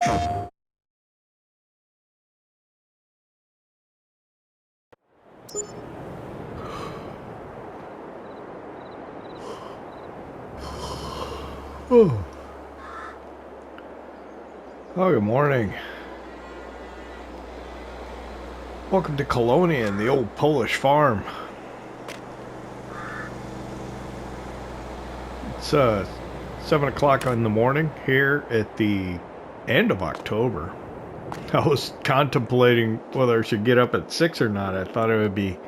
Oh, good morning. Welcome to Kolonia and the old Polish farm. It's 7 o'clock in the morning here at the end of October. I was contemplating whether I should get up at 6 or not. I thought it would be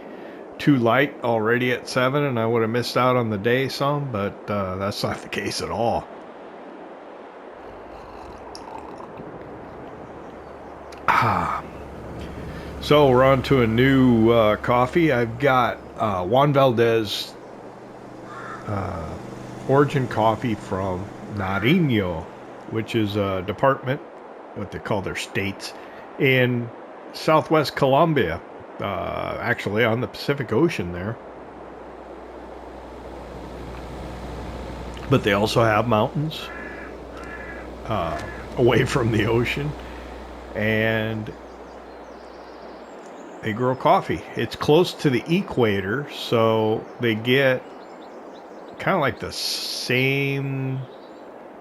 too light already at 7 and I would have missed out on the day some, but that's not the case at all. So we're on to a new coffee. I've got Juan Valdez origin coffee from Nariño, which is a department, what they call their states, in southwest Colombia, actually on the Pacific Ocean there. But they also have mountains away from the ocean, and they grow coffee. It's close to the equator, so they get kind of like the same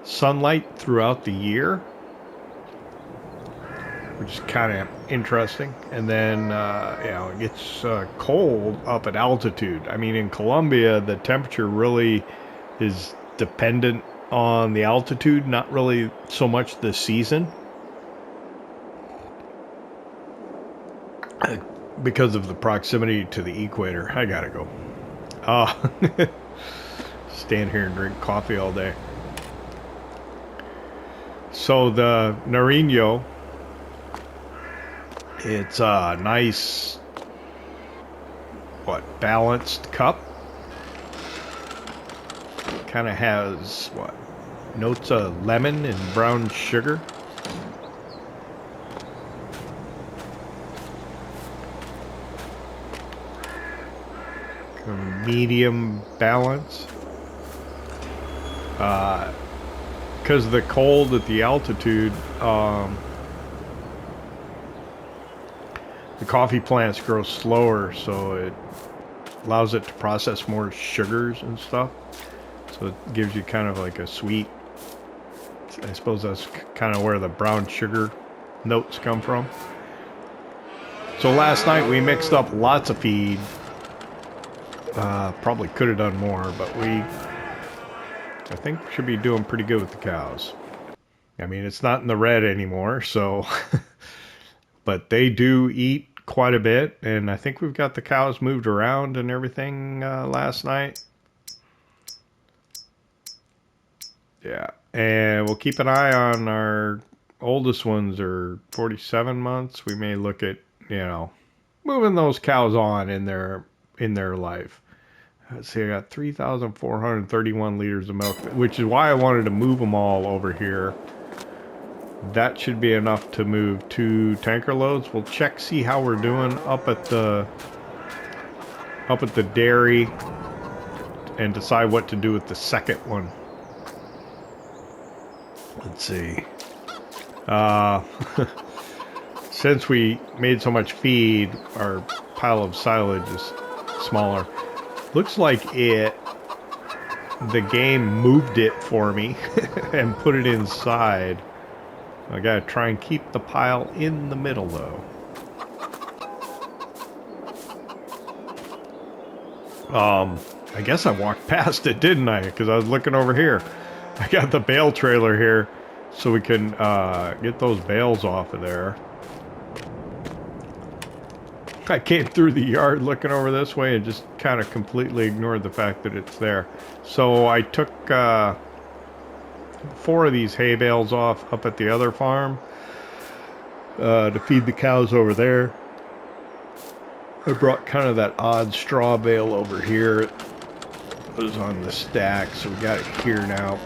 sunlight throughout the year, which is kind of interesting. And then, you know, it gets cold up at altitude. I mean, in Colombia, the temperature really is dependent on the altitude, not really so much the season. Because of the proximity to the equator. I gotta go. Stand here and drink coffee all day. So the Nariño, it's a nice, balanced cup. Kind of has, notes of lemon and brown sugar. Medium balance. Because of the cold at the altitude, the coffee plants grow slower, so it allows it to process more sugars and stuff. So it gives you kind of like a sweet, I suppose that's kind of where the brown sugar notes come from. So last night we mixed up lots of feed. Probably could have done more, but I think should be doing pretty good with the cows. I mean, it's not in the red anymore, so, but they do eat quite a bit, and I think we've got the cows moved around and everything last night. Yeah, and we'll keep an eye on our oldest ones are 47 months. We may look at, you know, moving those cows on in their life. Let's see, I got 3,431 liters of milk, which is why I wanted to move them all over here. That should be enough to move 2 tanker loads. We'll check, see how we're doing up at the dairy and decide what to do with the second one. Let's see. Since we made so much feed, our pile of silage is smaller. Looks like the game moved it for me and put it inside. I gotta try and keep the pile in the middle though. I guess I walked past it, didn't I? Because I was looking over here. I got the bale trailer here so we can get those bales off of there. I came through the yard looking over this way and just kind of completely ignored the fact that it's there. So I took 4 of these hay bales off up at the other farm to feed the cows over there. I brought kind of that odd straw bale over here. It was on the stack, so we got it here now.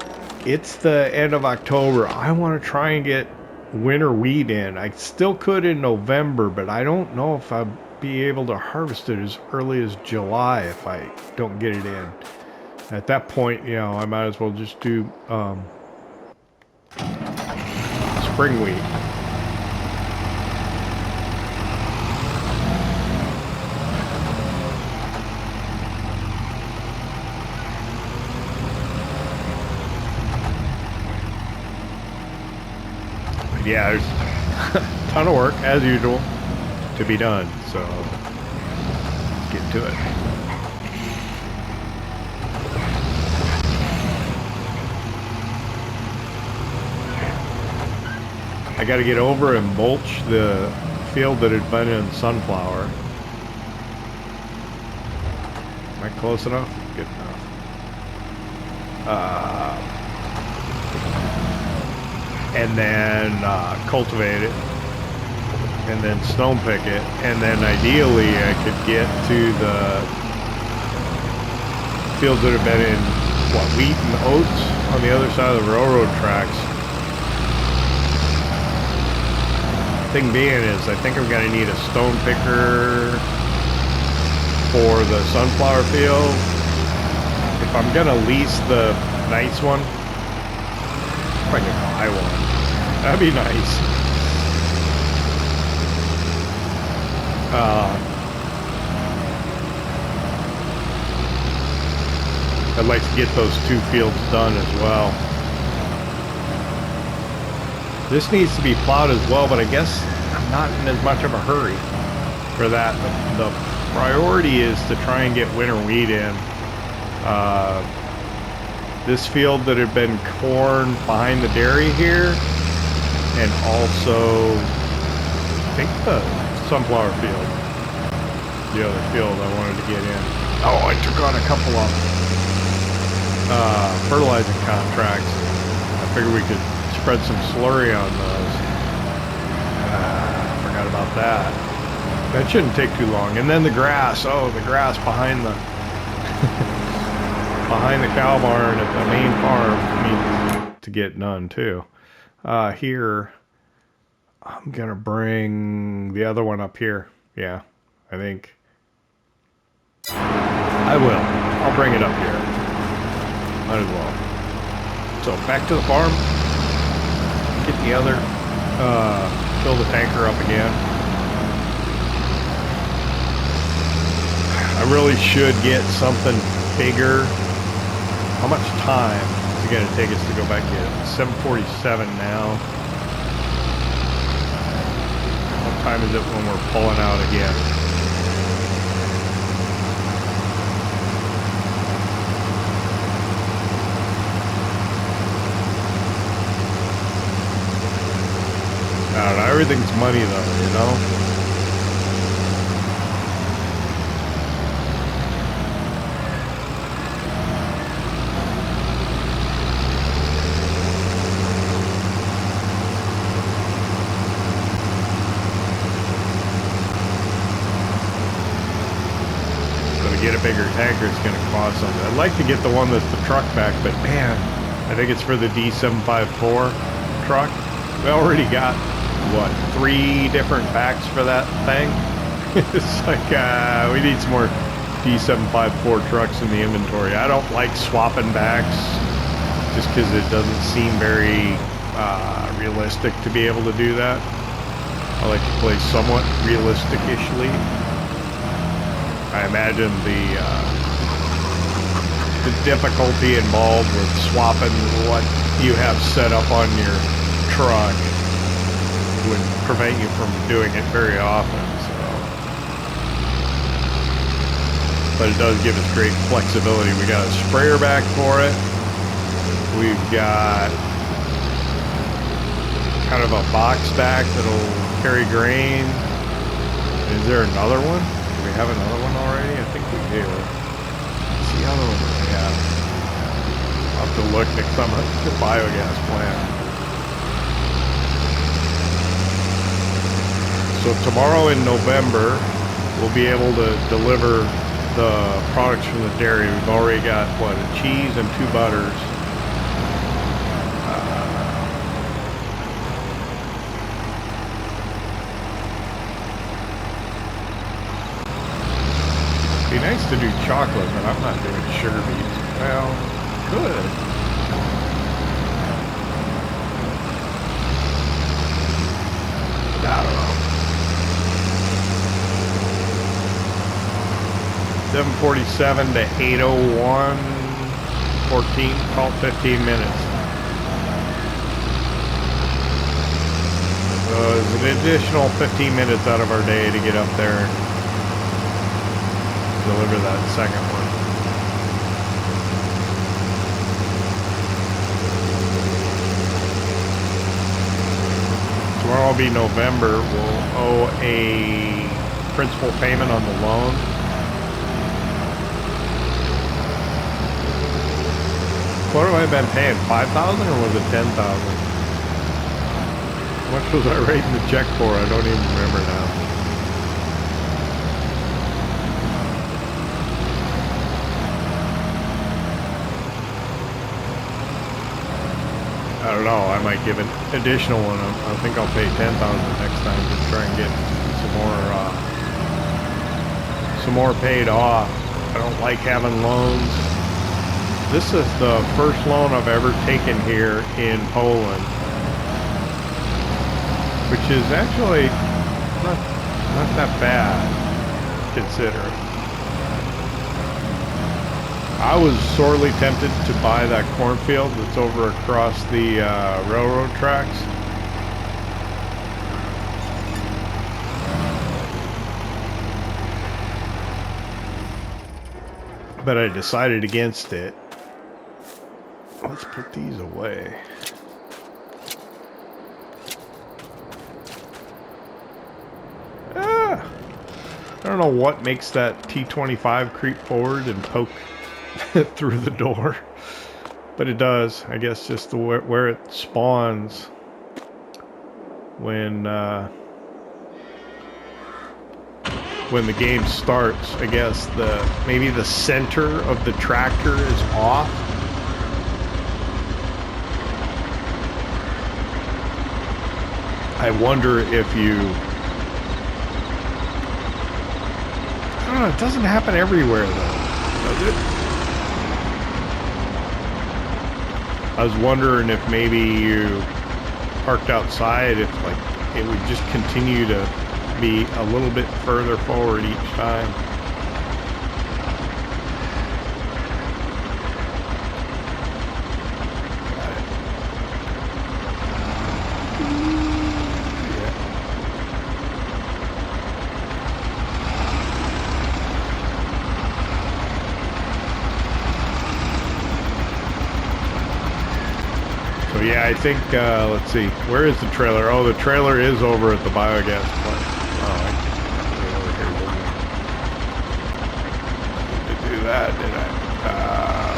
It's the end of October. I want to try and get winter wheat in. I still could in November, but I don't know if I'll be able to harvest it as early as July if I don't get it in. At that point, you know, I might as well just do spring wheat. But yeah, there's a ton of work as usual to be done, so let's get to it. I got to get over and mulch the field that had been in sunflower. Am I close enough? Good enough. And then cultivate it, and then stone pick it, and then ideally I could get to the fields that have been in, what, wheat and oats on the other side of the railroad tracks. Thing being is, I think I'm going to need a stone picker for the sunflower field. If I'm going to lease the nice one, I'm going to buy one. That'd be nice. I'd like to get those 2 fields done as well. This needs to be plowed as well, but I guess I'm not in as much of a hurry for that. The priority is to try and get winter wheat in. This field that had been corn behind the dairy here, and also I think the sunflower field, the other field I wanted to get in. Oh, I took on a couple of fertilizing contracts. I figured we could spread some slurry on those. Forgot about that. That shouldn't take too long. And then the grass. Oh, the grass behind the behind the cow barn at the main farm needs to get done too. Here, I'm gonna bring the other one up here. Yeah, I think I will. I'll bring it up here. Might as well. So back to the farm. Get the other, fill the tanker up again. I really should get something bigger. How much time is it going to take us to go back in? 7:47 now. What time is it when we're pulling out again? I don't know, everything's money though, you know? So to get a bigger tanker, it's going to cost something. I'd like to get the one that's the truck back, but man, I think it's for the D754 truck. We already got, what, 3 different backs for that thing? It's like, we need some more D754 trucks in the inventory. I don't like swapping backs just because it doesn't seem very realistic to be able to do that. I like to play somewhat realistic-ishly. I imagine the difficulty involved with swapping what you have set up on your truck would prevent you from doing it very often, so. But it does give us great flexibility. We got a sprayer back for it. We've got kind of a box back that'll carry grain. Is there another one? Do we have another one already? I think we do. What's the other one that we have? I'll have to look next time at the biogas plant. So tomorrow in November, we'll be able to deliver the products from the dairy. We've already got, what, a cheese and 2 butters. It'd be nice to do chocolate, but I'm not doing sugar beets. Well, good. 7:47 to 8:01, 14, call it 15 minutes. So it's an additional 15 minutes out of our day to get up there and deliver that second one. Tomorrow will be November. We'll owe a principal payment on the loan. What have I been paying? 5,000 or was it 10,000? How much was I writing the check for? I don't even remember now. I don't know. I might give an additional one. I think I'll pay 10,000 next time to try and get some more paid off. I don't like having loans. This is the first loan I've ever taken here in Poland, which is actually not that bad, considering. I was sorely tempted to buy that cornfield that's over across the railroad tracks. But I decided against it. Let's put these away. I don't know what makes that T25 creep forward and poke through the door, but it does. I guess just the where it spawns when the game starts. I guess maybe the center of the tractor is off. I wonder if you... I don't know, it doesn't happen everywhere though, does it? I was wondering if maybe you parked outside, if like it would just continue to be a little bit further forward each time. Yeah, I think, let's see, where is the trailer? Oh, the trailer is over at the biogas plant. Oh, I can't over here, didn't I? Need to do that, did I?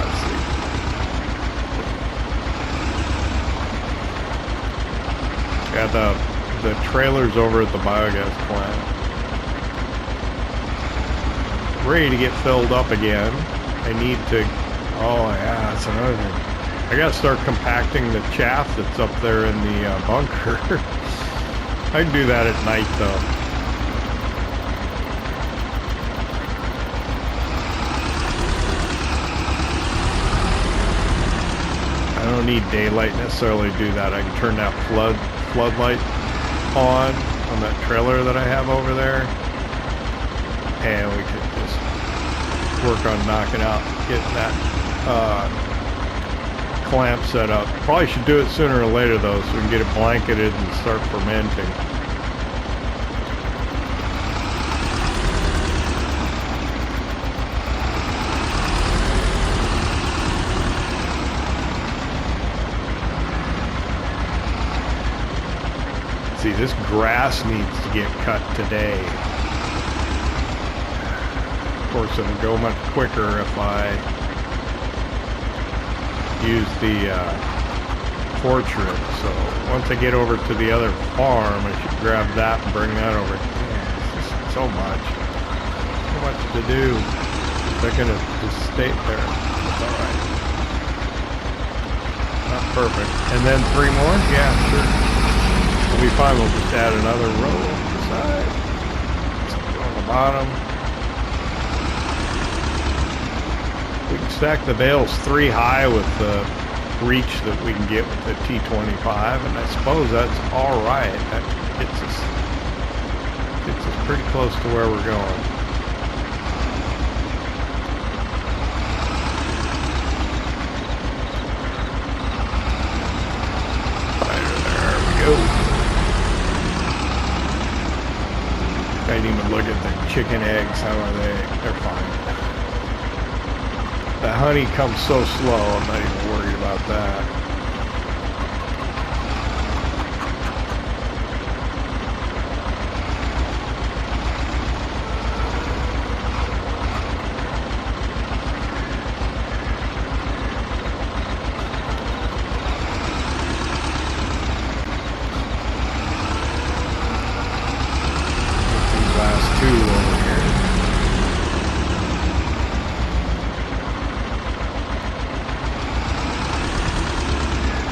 Let's see. Yeah, the trailer's over at the biogas plant. Ready to get filled up again. I need to, oh yeah, that's another thing. I gotta start compacting the chaff that's up there in the bunker. I can do that at night though. I don't need daylight necessarily to do that. I can turn that floodlight on that trailer that I have over there, and we can just work on knocking out, getting that clamp set up. Probably should do it sooner or later though, so we can get it blanketed and start fermenting. See, this grass needs to get cut today. Of course, it'll go much quicker if I use the fortune. So once I get over to the other farm, I should grab that and bring that over. Man, it's just so much to do. They're gonna just stay there. It's all right. Not perfect. And then 3 more? Yeah, sure. We'll be fine. We'll just add another row on the side. Something on the bottom. We can stack the bales 3 high with the reach that we can get with the T25, and I suppose that's all right. That gets us pretty close to where we're going. go. I didn't even look at the chicken eggs. How are they? They're fine. The honey comes so slow, I'm not even worried about that.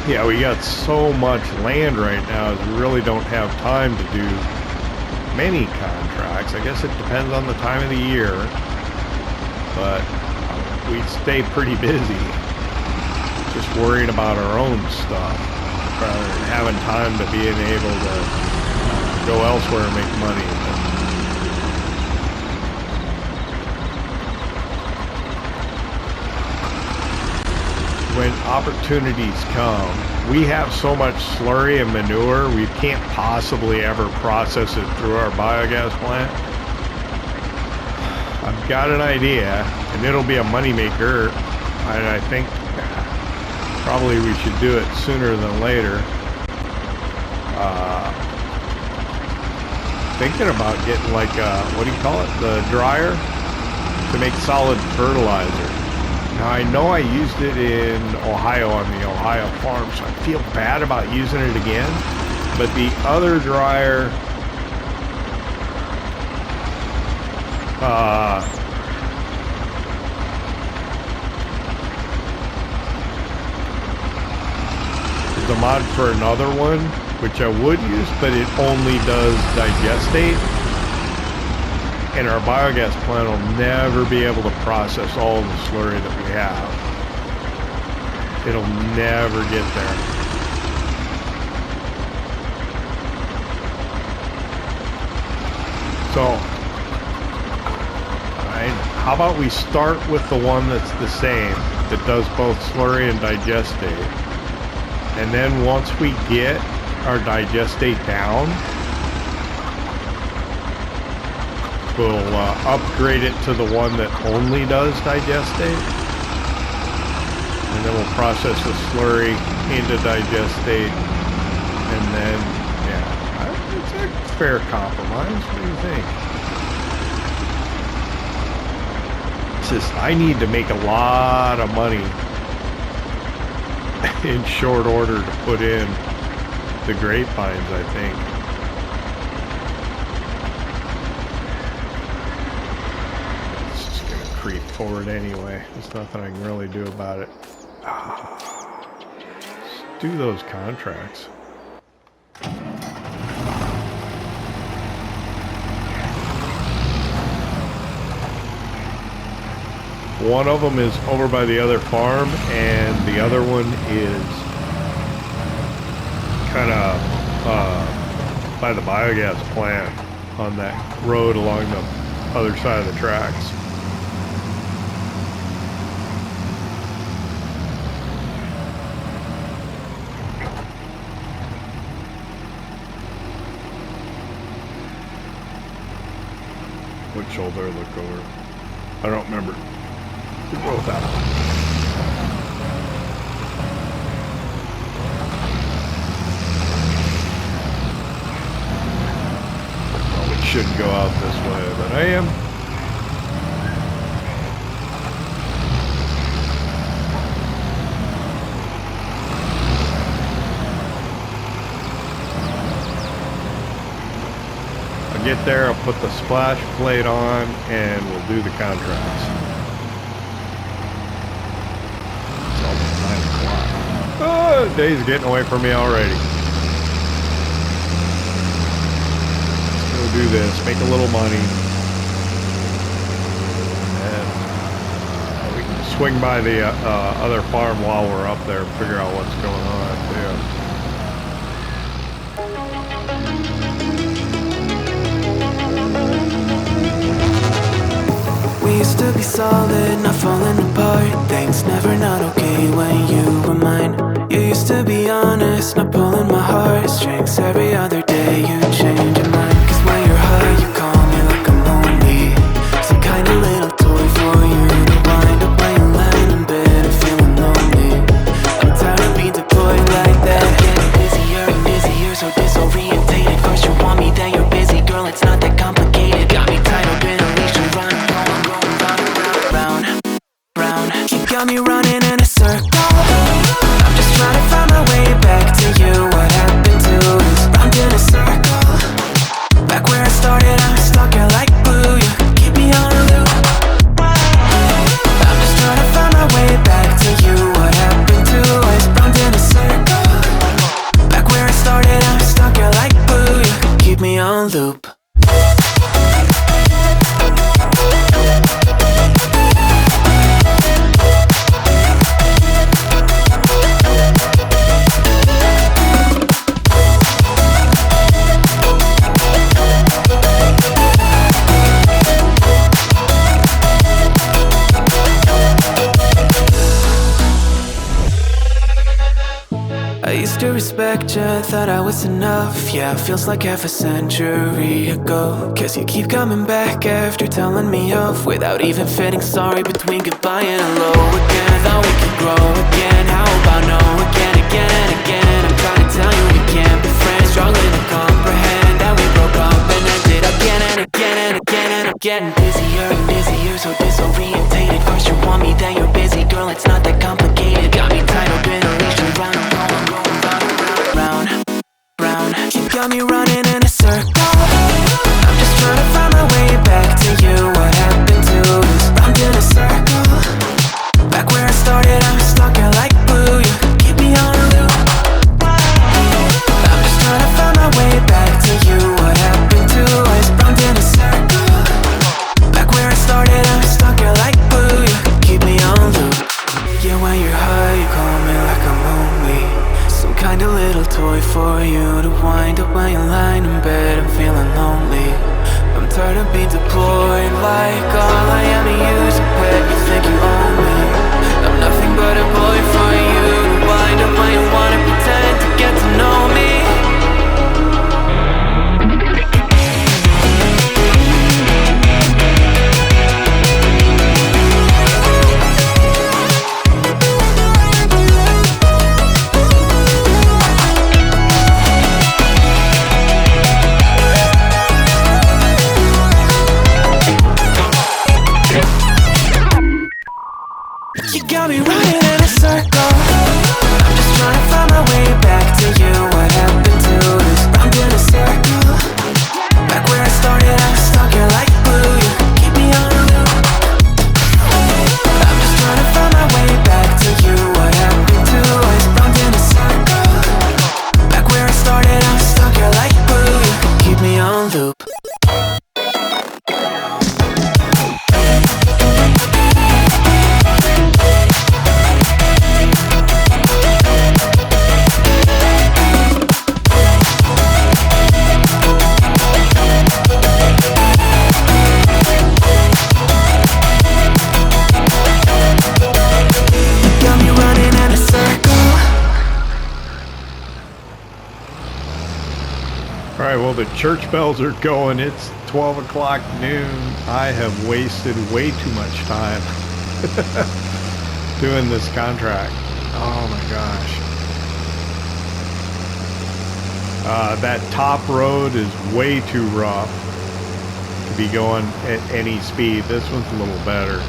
Yeah, we got so much land right now, we really don't have time to do many contracts. I guess it depends on the time of the year, but we stay pretty busy, just worrying about our own stuff, rather than having time to being able to go elsewhere and make money. When opportunities come, we have so much slurry and manure, we can't possibly ever process it through our biogas plant. I've got an idea, and it'll be a moneymaker, and I think probably we should do it sooner than later. Thinking about getting like what do you call it? The dryer to make solid fertilizer. Now, I know I used it in Ohio on the Ohio farm, so I feel bad about using it again. But the other dryer, is a mod for another one, which I would use, but it only does digestate. And our biogas plant will never be able to process all the slurry that we have. It'll never get there. So, how about we start with the one that's the same, that does both slurry and digestate. And then once we get our digestate down, we'll upgrade it to the one that only does digestate, and then we'll process the slurry into digestate, and then, yeah, it's a fair compromise. What do you think? It's just, I need to make a lot of money in short order to put in the grapevines, I think. Creep forward anyway. There's nothing I can really do about it. Let's do those contracts. One of them is over by the other farm, and the other one is kind of by the biogas plant on that road along the other side of the tracks. Which shoulder look over? I don't remember. We'll go with that one. Probably shouldn't go out this way, but I am. Get there, I'll put the splash plate on, and we'll do the contracts. It's almost 9 o'clock. Oh, the day's getting away from me already. Let's go do this, make a little money. And we can swing by the other farm while we're up there and figure out what's going on, too. We used to be solid, not falling apart. Things never not okay when you were mine. You used to be honest, not pulling my heartstrings. thinks every other day you change your mind. Cause when you're high you call me like I'm lonely. Some kind of little toy for you to wind up when you lying in bed and feeling lonely. I'm tired of being deployed like that. I'm getting busier and busier, so disorientated. First you want me, then you're busy. Girl, it's not that complicated. Got me tied up in a leash and round, round, round. You got me running in a circle. I'm just trying to find my way back to you. What happened to us? Round in a circle. Back where I started, I'm stuck here like glue. You keep me on a loop. I'm just trying to find my way back to you. What happened to us? Round in a circle. Back where I started, I'm stuck here like glue. You keep me on loop. I used to respect you, thought I was enough. Yeah, feels like half a century ago. Cause you keep coming back after telling me off, without even fitting sorry between goodbye and hello again. Thought we could grow again, how about no again, again and again. I'm trying to tell you we can't be friends, struggling to comprehend that we broke up and ended again and again and again. And I'm getting busier and busier, so disorientated. First you want me, then you're busy. Girl, it's not that complicated. Got me tied up in a leash and round. You got me running in a circle. I'm just trying to find my way back to you. What happened to us? Round in a circle. Back where I started, I'm stuck here like glue. You keep me on a loop. I'm just trying to find my way back to you. What happened to us? Round in a circle. Back where I started, I'm stuck here like glue. You keep me on loop. Yeah, when you're high, you call me like I'm lonely. Some kind of little toy for you to wind up when you're lying in bed and feeling lonely. I'm tired of being deployed like all I am to use a pet. You think you own me? I'm nothing but a boy for you to wind up when you wanna pretend to get to know me. You got me running in a circle. I'm just trying to find my way back to you. What happened to us? Round in a circle. Back where I started, I'm stuck here like glue. You keep me on a loop. I'm just trying to find my way back to you. What happened to us? Round in a circle. Back where I started, I'm stuck here like glue. You keep me on loop. Alright, well the church bells are going. It's 12 o'clock noon. I have wasted way too much time doing this contract. Oh my gosh. That top road is way too rough to be going at any speed. This one's a little better.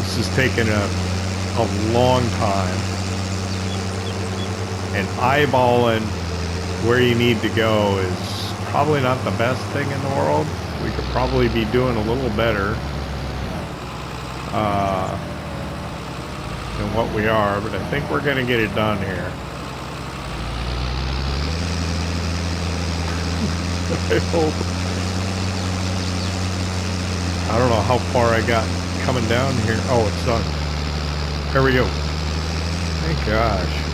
This is taking a long time. And eyeballing where you need to go is probably not the best thing in the world. We could probably be doing a little better than what we are, but I think we're going to get it done here. I hope. I don't know how far I got coming down here. Oh, it's done. There we go. Thank gosh.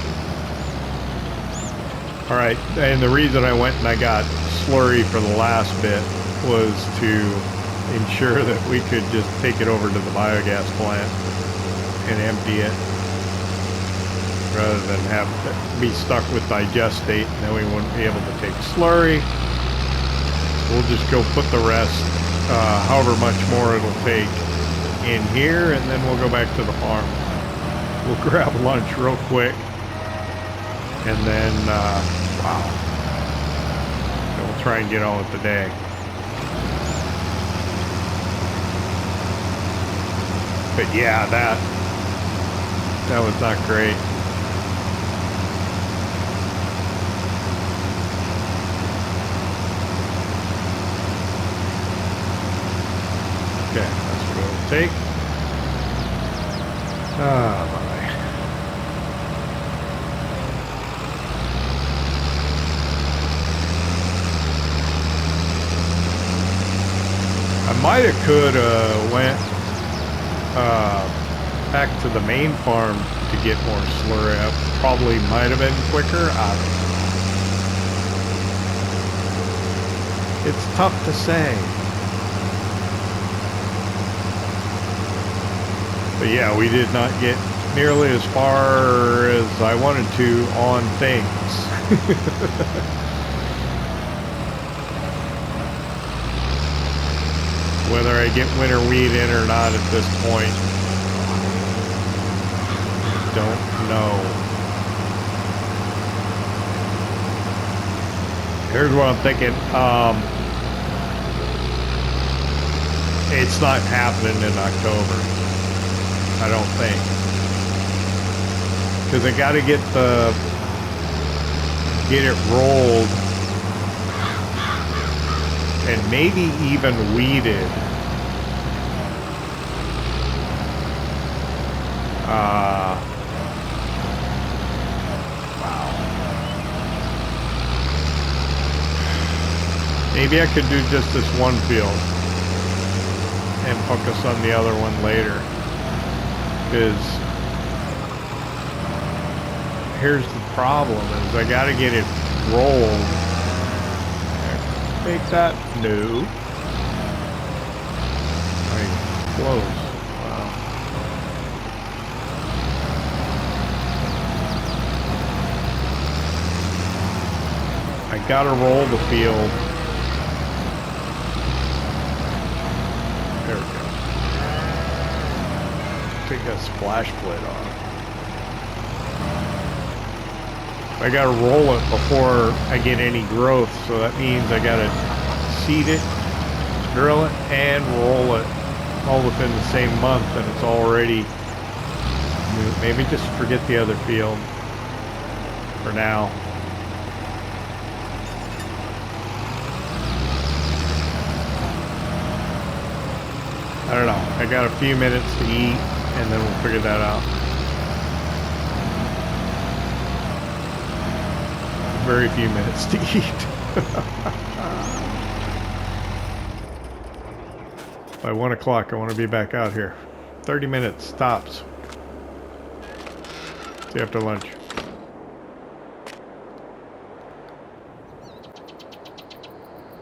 Alright, and the reason I went and I got slurry for the last bit was to ensure that we could just take it over to the biogas plant and empty it. rather than be stuck with digestate, and then we wouldn't be able to take slurry. We'll just go put the rest, however much more it'll take, in here, and then we'll go back to the farm. We'll grab lunch real quick, and then, wow, then we'll try and get on with the day. But yeah, that was not great. Okay, that's what it'll take. Ah, my. I might have went back to the main farm to get more slurry. I probably might have been quicker. I don't know. It's tough to say. But yeah, we did not get nearly as far as I wanted to on things. Whether I get winter wheat in or not at this point, don't know. Here's what I'm thinking. It's not happening in October, I don't think, because I got to get it rolled and maybe even weeded. Wow. Maybe I could do just this one field and focus on the other one later. Because here's the problem, is I gotta get it rolled. Make that new. Right, close. Wow. I gotta roll the field. There we go. Take that splash plate off. I gotta roll it before I get any growth, so that means I gotta seed it, drill it, and roll it all within the same month, and it's already new. Maybe just forget the other field for now. I don't know. I got a few minutes to eat, and then we'll figure that out. Very few minutes to eat. By 1 o'clock, I want to be back out here. 30 minutes, tops. See you after lunch.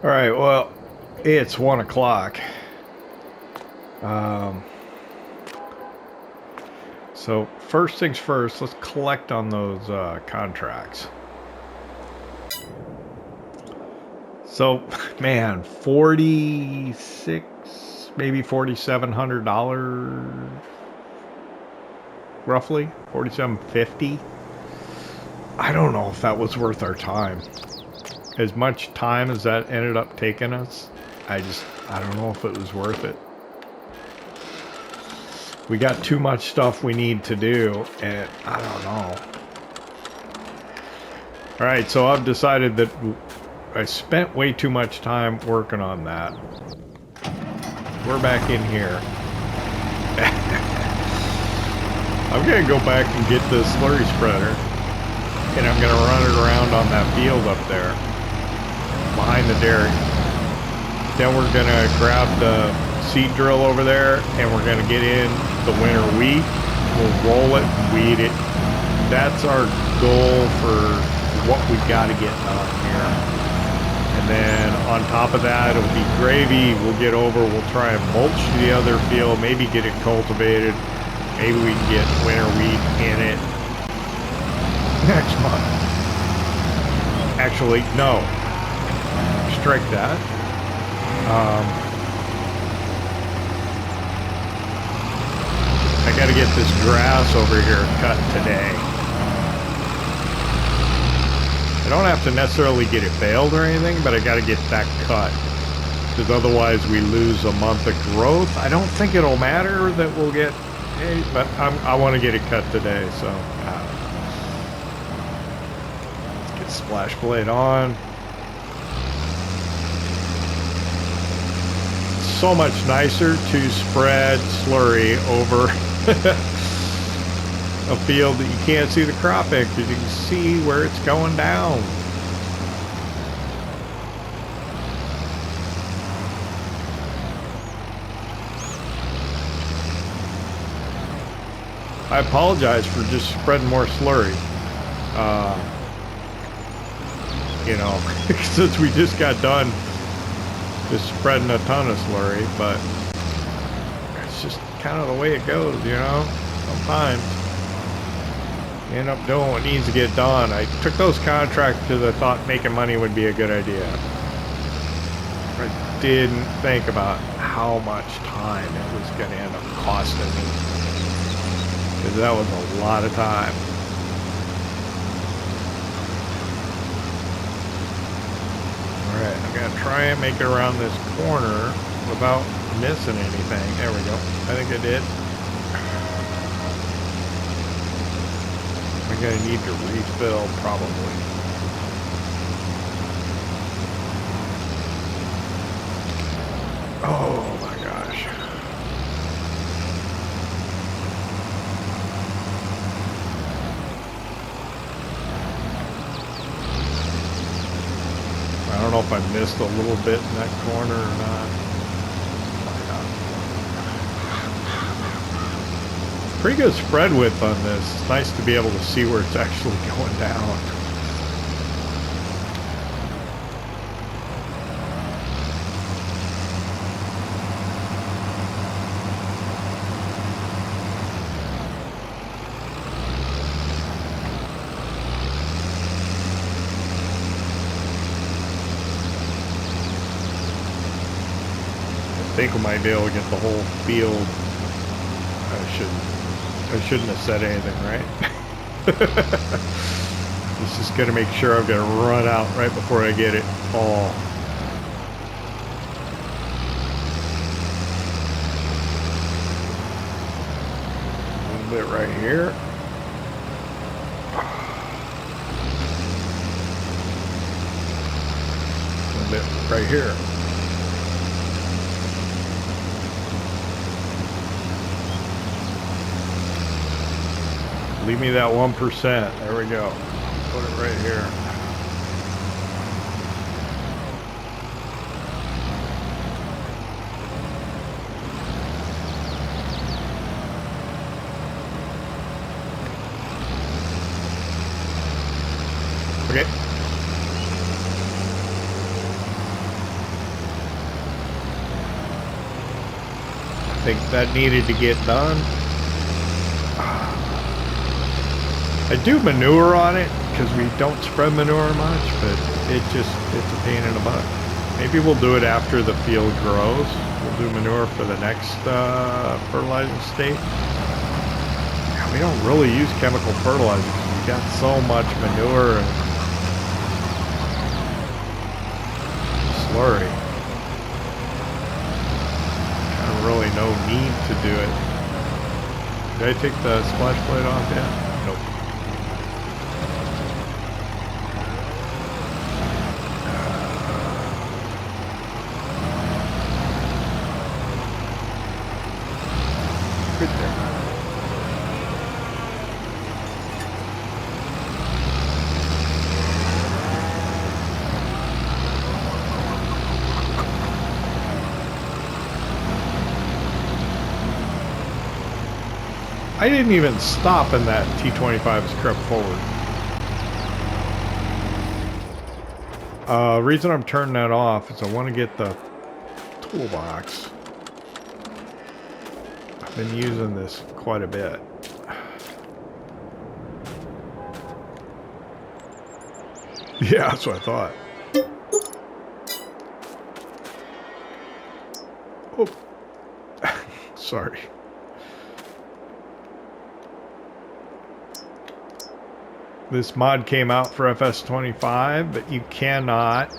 Alright, well, it's 1 o'clock. So, first things first, let's collect on those contracts. So, man, $4,600, maybe $4,700, roughly, $4,750. I don't know if that was worth our time. As much time as that ended up taking us, I don't know if it was worth it. We got too much stuff we need to do, and I don't know. Alright, so I've decided that I spent way too much time working on that. We're back in here. I'm gonna go back and get the slurry spreader, and I'm gonna run it around on that field up there behind the dairy. Then we're gonna grab the seed drill over there, and we're gonna get in the winter wheat. We'll roll it and weed it. That's our goal for what we gotta get done here. And then on top of that, it'll be gravy. We'll get over, we'll try and mulch the other field, maybe get it cultivated. Maybe we can get winter wheat in it. next month. Actually, no. Strike that. I gotta get this grass over here cut today. I don't have to necessarily get it baled or anything, but I gotta get that cut. Because otherwise we lose a month of growth. I don't think it'll matter that we'll get, but I want to get it cut today, so. Let's get splash blade on. So much nicer to spread slurry over a field that you can't see the crop in because you can see where it's going down. I apologize for just spreading more slurry. You know, since we just got done just spreading a ton of slurry, but it's just kind of the way it goes, you know. Sometimes you end up doing what needs to get done. I took those contracts because I thought making money would be a good idea. I didn't think about how much time it was going to end up costing me, because that was a lot of time. Alright, I'm going to try and make it around this corner without missing anything. There we go. I think I did. I'm going to need to refill probably. Oh my gosh. I don't know if I missed a little bit in that corner or not. Pretty good spread width on this. It's nice to be able to see where it's actually going down. I think we might be able to get the whole field. I shouldn't have said anything, right? It's just gonna make sure I'm gonna run out right before I get it all. A little bit right here. A little bit right here. Leave me that 1%. There we go. Put it right here. Okay. I think that needed to get done. I do manure on it because we don't spread manure much, but it's a pain in the butt. Maybe we'll do it after the field grows. We'll do manure for the next fertilizing state. Yeah, we don't really use chemical fertilizer because we've got so much manure and slurry. Kind of really no need to do it. Did I take the splash plate off yet? Nope. Good thing. I didn't even stop and that T25's crept forward. Reason I'm turning that off is I want to get the toolbox. I've been using this quite a bit. Yeah, that's what I thought. Oh, sorry. This mod came out for FS25, but you cannot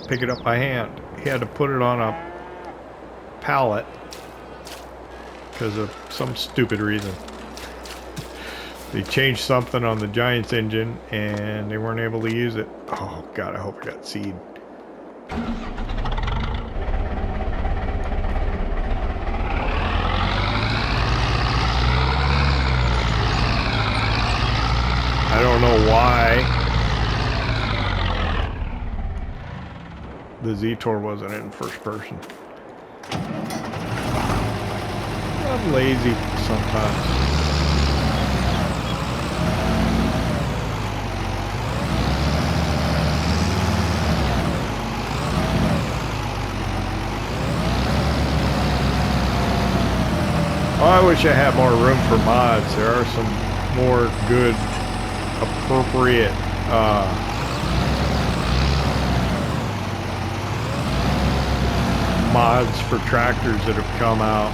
pick it up by hand. You had to put it on a pallet because of some stupid reason. They changed something on the Giants engine and they weren't able to use it. Oh god, I hope I got seed. I don't know why the Z-Tor wasn't in first person. I'm lazy sometimes. Oh, I wish I had more room for mods. There are some more good, appropriate mods for tractors that have come out.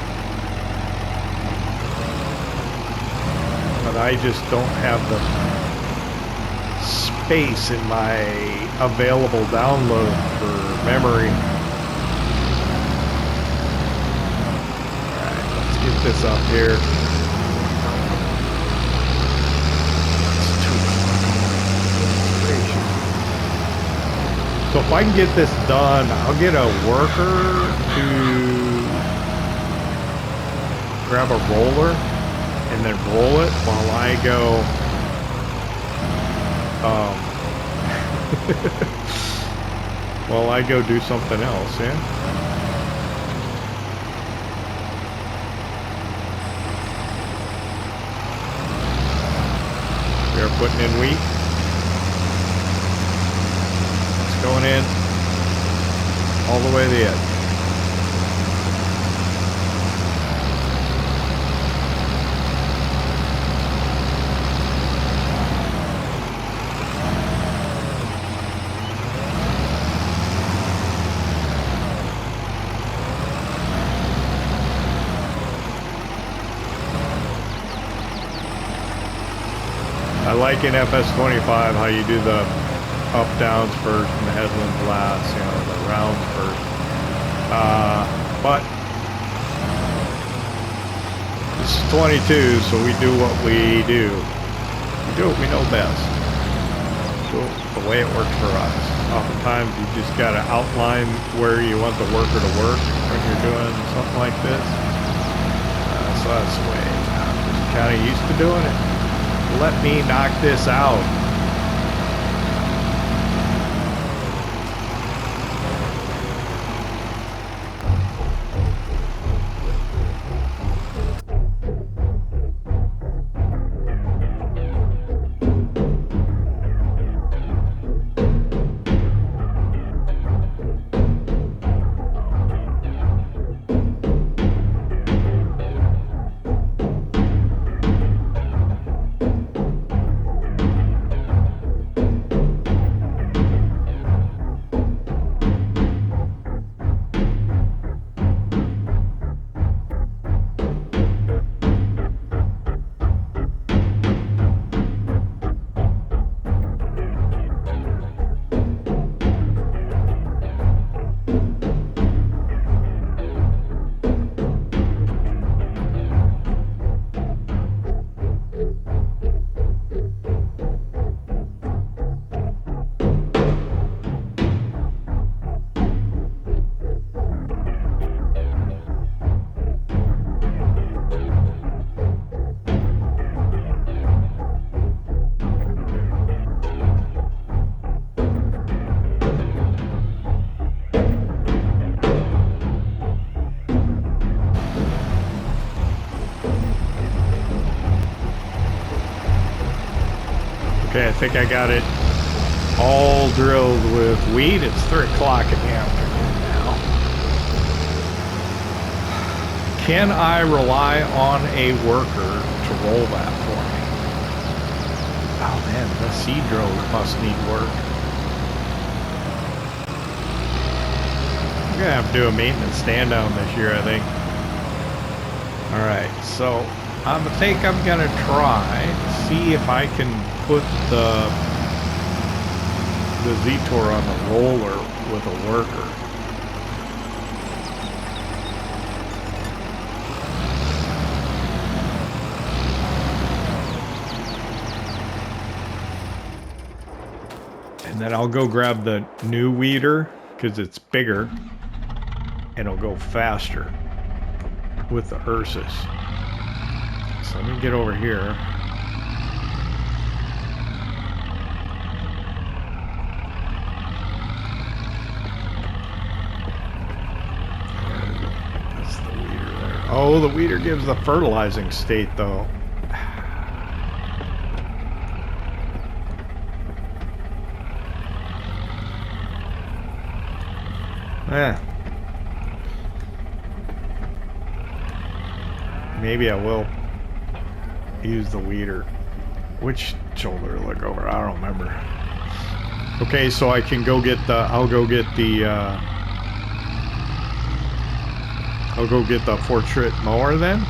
But I just don't have the space in my available download for memory. Alright, let's get this up here. So if I can get this done, I'll get a worker to grab a roller and then roll it while I go while I go do something else, yeah? They're putting in wheat. Going in all the way to the edge. I like in FS25 how you do the up downs first and the headlands last, you know, the rounds first. But this is 22, so we do what we do. We do what we know best. So the way it works for us. Oftentimes you just gotta outline where you want the worker to work when you're doing something like this. So that's the way I'm just kind of used to doing it. Let me knock this out. Okay, I think I got it all drilled with wheat. It's 3 o'clock in the afternoon now. Can I rely on a worker to roll that for me? Oh man, the seed drill must need work. We're gonna have to do a maintenance stand down this year, I think. Alright, so I think I'm gonna try to see if I can put the Z-Tor on the roller with a worker. And then I'll go grab the new weeder because it's bigger and it'll go faster with the Ursus. So let me get over here. That's the weeder there. Oh, the weeder gives the fertilizing state though. Maybe I will use the weeder. Which shoulder to look over? I don't remember. Okay, so I can go get the. I'll go get the portrait mower then.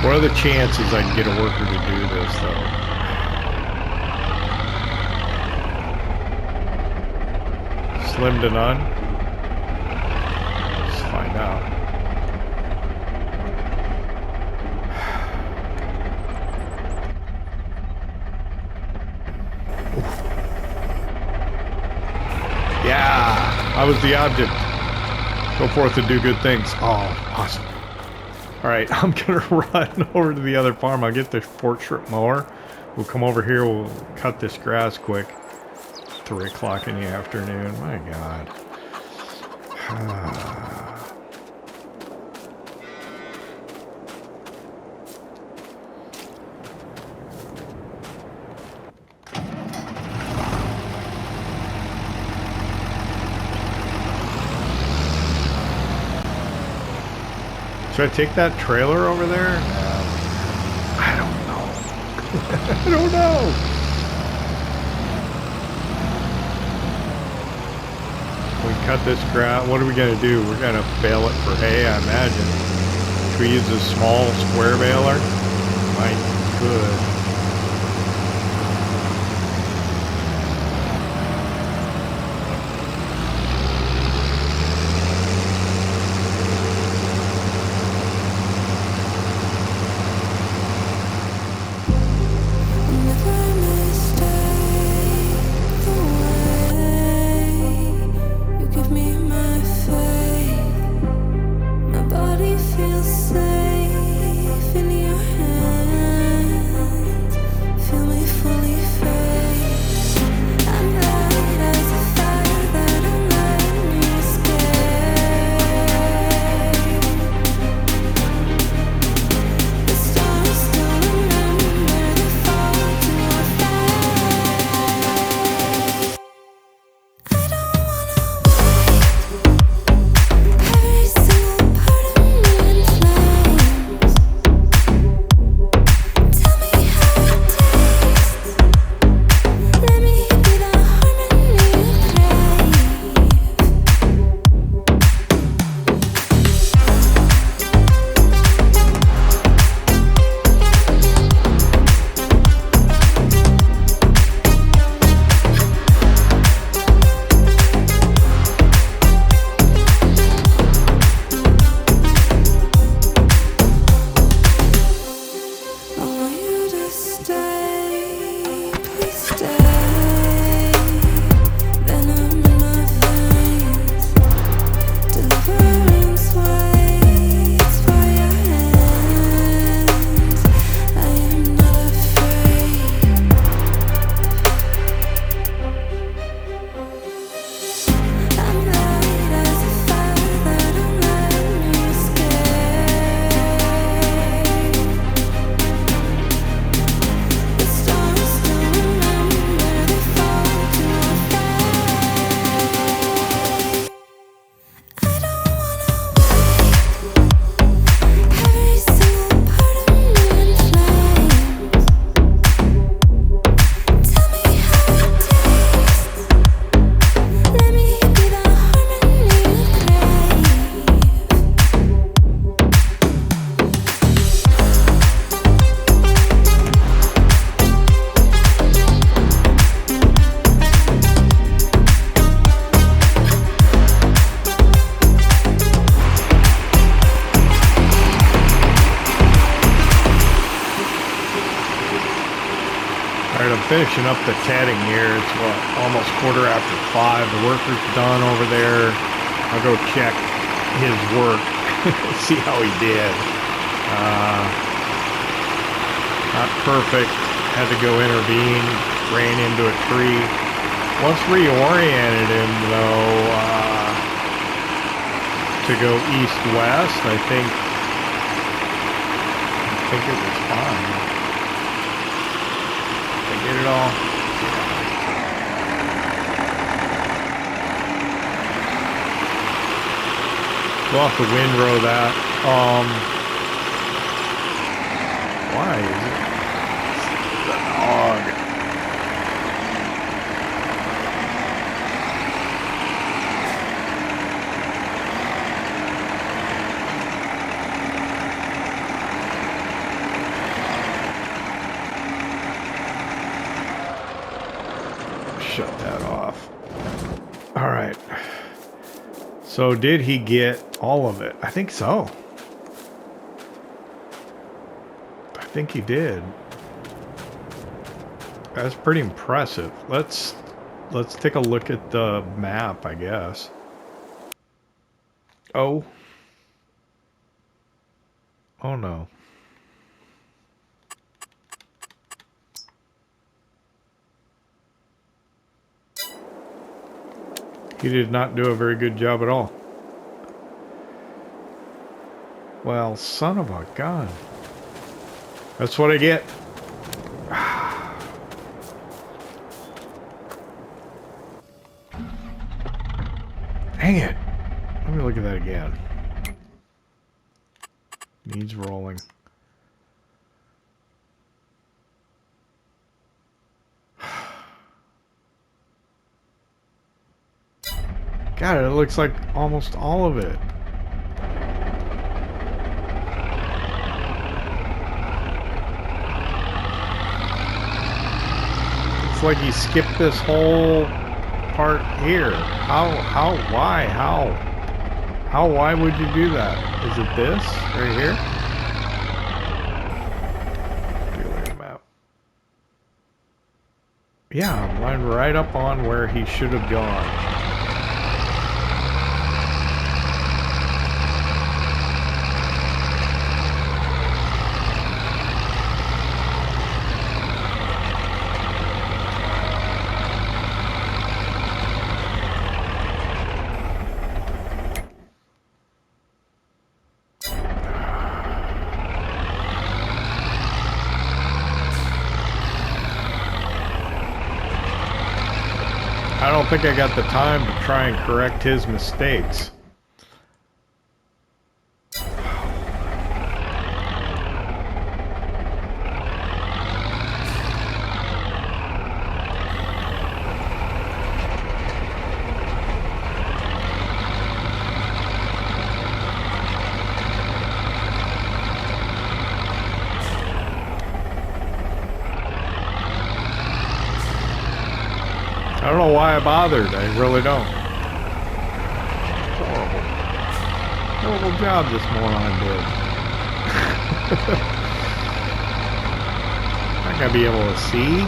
What are the chances I can get a worker to do this though? Slim to none. Let's find out. Yeah, I was the object. Go forth and do good things. Oh, awesome. All right, I'm gonna run over to the other farm. I'll get the portrait mower. We'll come over here. We'll cut this grass quick. 3 o'clock in the afternoon. My God. Should I take that trailer over there? I don't know. I don't know. We cut this grass. What are we gonna do? We're gonna bale it for hay, I imagine. Should we use a small square baler? Might could. Feels safe in your Alright, I'm finishing up the tedding here. It's what, almost 5:15. The worker's done over there. I'll go check his work, see how he did. Not perfect. Had to go intervene. Ran into a tree. Once reoriented him though, to go east-west. I think it was fine. Did I get it all? We'll have to windrow that. Why is it? It's the dog. Shut that off. All right. So did he get all of it? I think so. I think he did. That's pretty impressive. Let's take a look at the map, I guess. Oh. Oh no. He did not do a very good job at all. Well, son of a gun. That's what I get. Dang it. Let me look at that again. Needs rolling. God, it looks like almost all of it. It's like he skipped this whole part here. Why would you do that? Is it this right here? Dealer map. Yeah, I'm lined right up on where he should have gone. I don't think I got the time to try and correct his mistakes. I don't know why I bothered. I really don't. Horrible. Horrible job this moron did. Not gonna be able to see.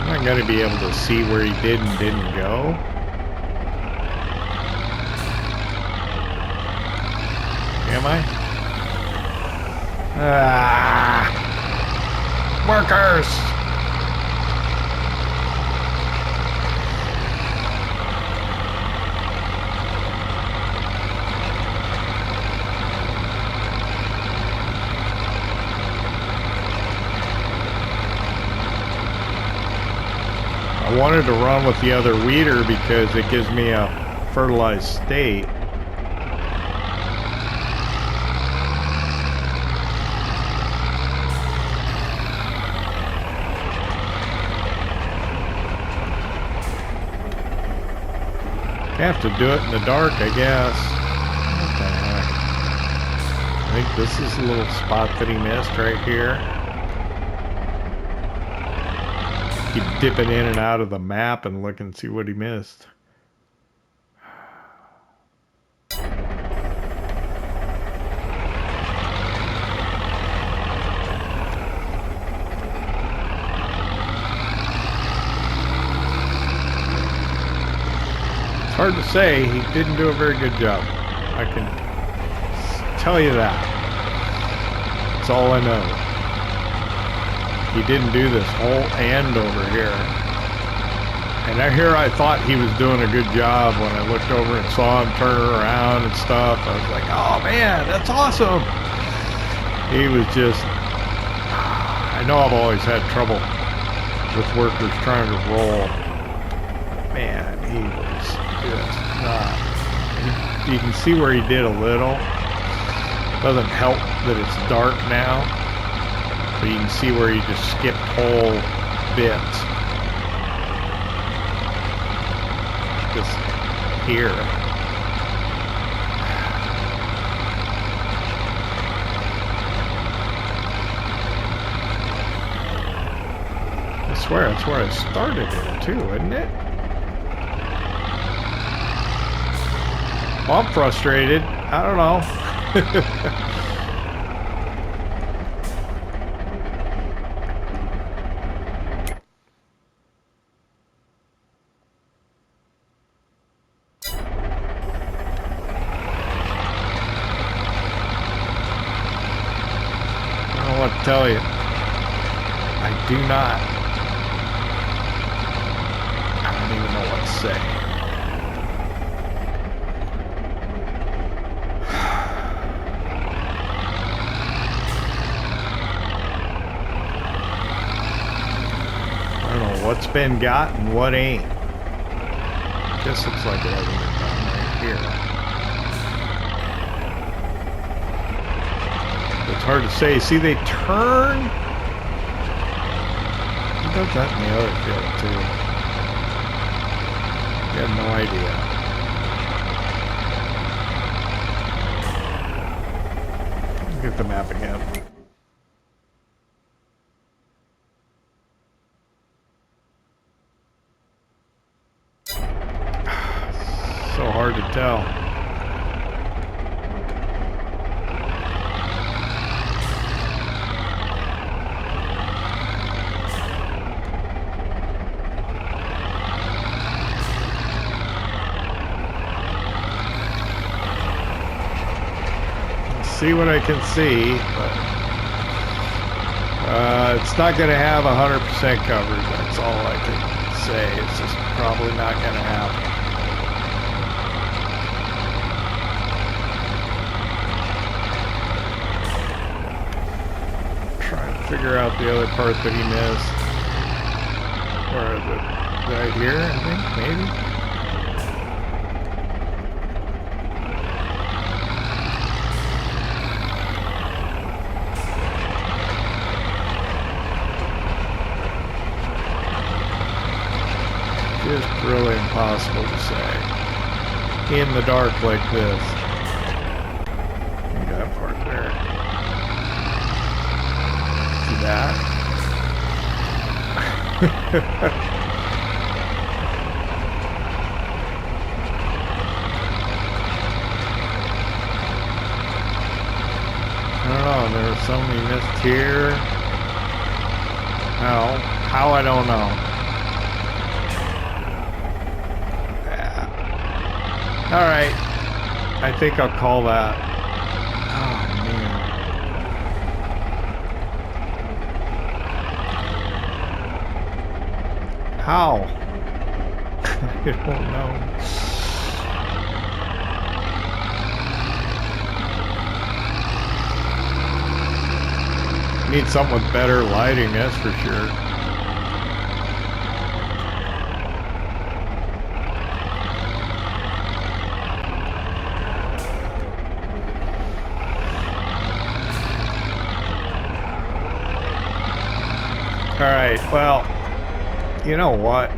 I'm going to be able to see where he did and didn't go. Am I? Ah! Workers! I wanted to run with the other weeder because it gives me a fertilized state. I have to do it in the dark, I guess. What the heck? I think this is a little spot that he missed right here. Keep dipping in and out of the map and look and see what he missed. It's hard to say. He didn't do a very good job. I can tell you that. That's all I know. He didn't do this whole end over here. And here I thought he was doing a good job when I looked over and saw him turn around and stuff. I was like, oh man, that's awesome. He was just, I know I've always had trouble with workers trying to roll. But man, he was just not. You can see where he did a little. Doesn't help that it's dark now. But you can see where he just skipped whole bits. Just here. I swear that's where I started it too, isn't it? Well, I'm frustrated. I don't know. I don't know what to tell you. I do not. I don't even know what to say. What's been got and what ain't. Just looks like it hasn't been done right here. It's hard to say. See, they turn. He does that in the other field too. You have no idea. Get the map again. So hard to tell. Let's see what I can see, but it's not going to have 100% coverage. That's all I can say. It's just probably not going to happen. Figure out the other part that he missed. Where is it? Right here, I think, maybe? Just really impossible to say. In the dark like this. Look at that part there. That. I don't know, there was something missed here. How I don't know. Yeah. Alright. I think I'll call that. Oh man. How? I don't know. Need something with better lighting, that's for sure. Alright, well, you know what?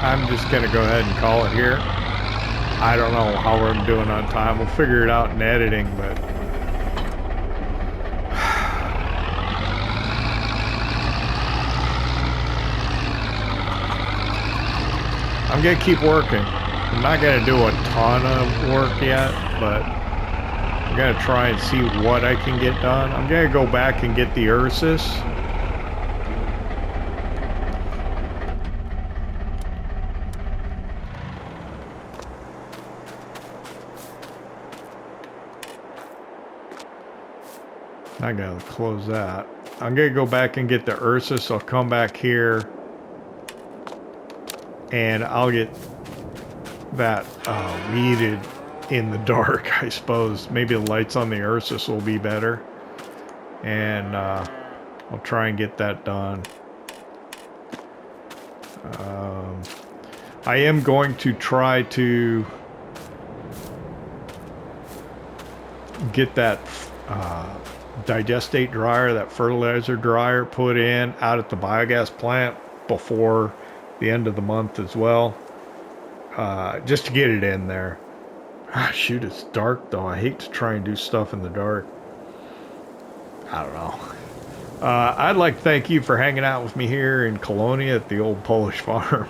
I'm just going to go ahead and call it here. I don't know how we're doing on time. We'll figure it out in editing, but I'm gonna keep working. I'm not gonna do a ton of work yet, but I'm gonna try and see what I can get done. I'm gonna go back and get the Ursus. I gotta close that. I'm gonna go back and get the Ursus. I'll come back here and I'll get that weeded in the dark, I suppose. Maybe the lights on the Ursus will be better. And I'll try and get that done. I am going to try to get that digestate dryer, that fertilizer dryer put in out at the biogas plant before the end of the month as well, just to get it in there. Shoot, it's dark though. I hate to try and do stuff in the dark. I don't know. I'd like to thank you for hanging out with me here in Kolonia at the old Polish farm.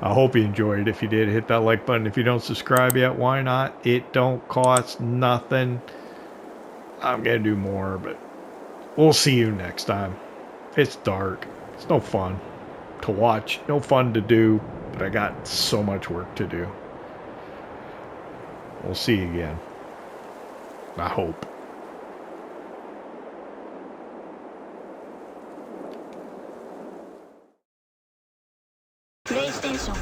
I hope you enjoyed it. If you did, hit that like button. If you don't subscribe yet, why not? It don't cost nothing. I'm gonna do more, but we'll see you next time. It's dark. It's no fun to watch, no fun to do, but I got so much work to do. We'll see you again. I hope. PlayStation